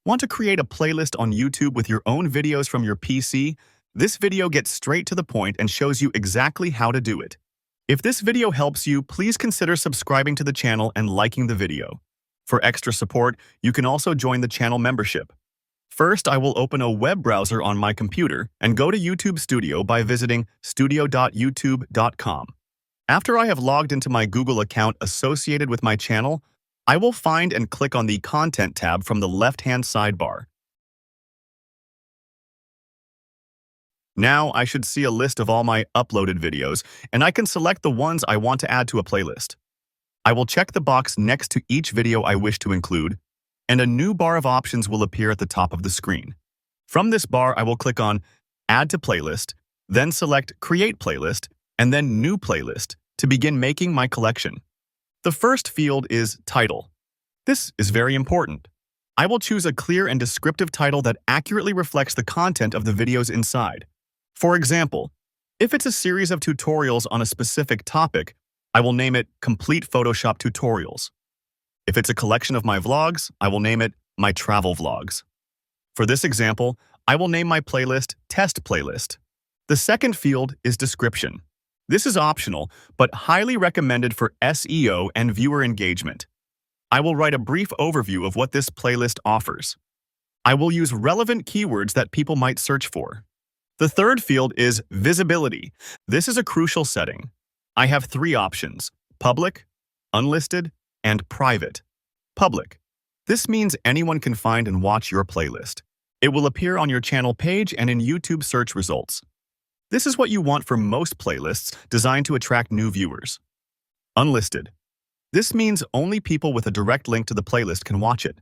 Want to create a playlist on YouTube with your own videos from your PC? This video gets straight to the point and shows you exactly how to do it. If this video helps you, please consider subscribing to the channel and liking the video. For extra support, you can also join the channel membership. First, I will open a web browser on my computer and go to YouTube Studio by visiting studio.youtube.com. After I have logged into my Google account associated with my channel, I will find and click on the Content tab from the left-hand sidebar. Now I should see a list of all my uploaded videos, and I can select the ones I want to add to a playlist. I will check the box next to each video I wish to include, and a new bar of options will appear at the top of the screen. From this bar, I will click on Add to Playlist, then select Create Playlist, and then New Playlist to begin making my collection. The first field is Title. This is very important. I will choose a clear and descriptive title that accurately reflects the content of the videos inside. For example, if it's a series of tutorials on a specific topic, I will name it Complete Photoshop Tutorials. If it's a collection of my vlogs, I will name it My Travel Vlogs. For this example, I will name my playlist Test Playlist. The second field is Description. This is optional, but highly recommended for SEO and viewer engagement. I will write a brief overview of what this playlist offers. I will use relevant keywords that people might search for. The third field is Visibility. This is a crucial setting. I have three options: Public, Unlisted, and Private. Public. This means anyone can find and watch your playlist. It will appear on your channel page and in YouTube search results. This is what you want for most playlists designed to attract new viewers. Unlisted. This means only people with a direct link to the playlist can watch it.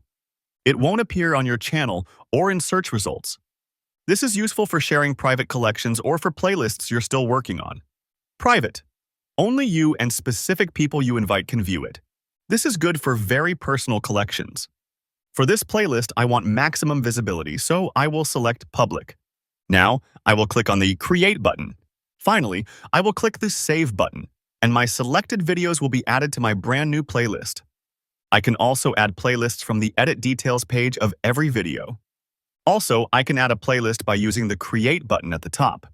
It won't appear on your channel or in search results. This is useful for sharing private collections or for playlists you're still working on. Private. Only you and specific people you invite can view it. This is good for very personal collections. For this playlist, I want maximum visibility, so I will select Public. Now, I will click on the Create button. Finally, I will click the Save button, and my selected videos will be added to my brand new playlist. I can also add playlists from the Edit Details page of every video. Also, I can add a playlist by using the Create button at the top.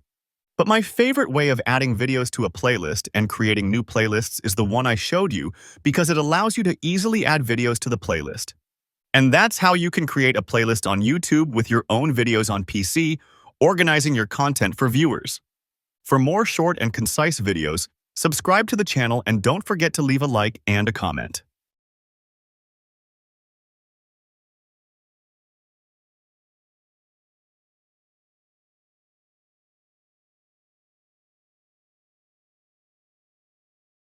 But my favorite way of adding videos to a playlist and creating new playlists is the one I showed you because it allows you to easily add videos to the playlist. And that's how you can create a playlist on YouTube with your own videos on PC, organizing your content for viewers. For more short and concise videos, subscribe to the channel and don't forget to leave a like and a comment.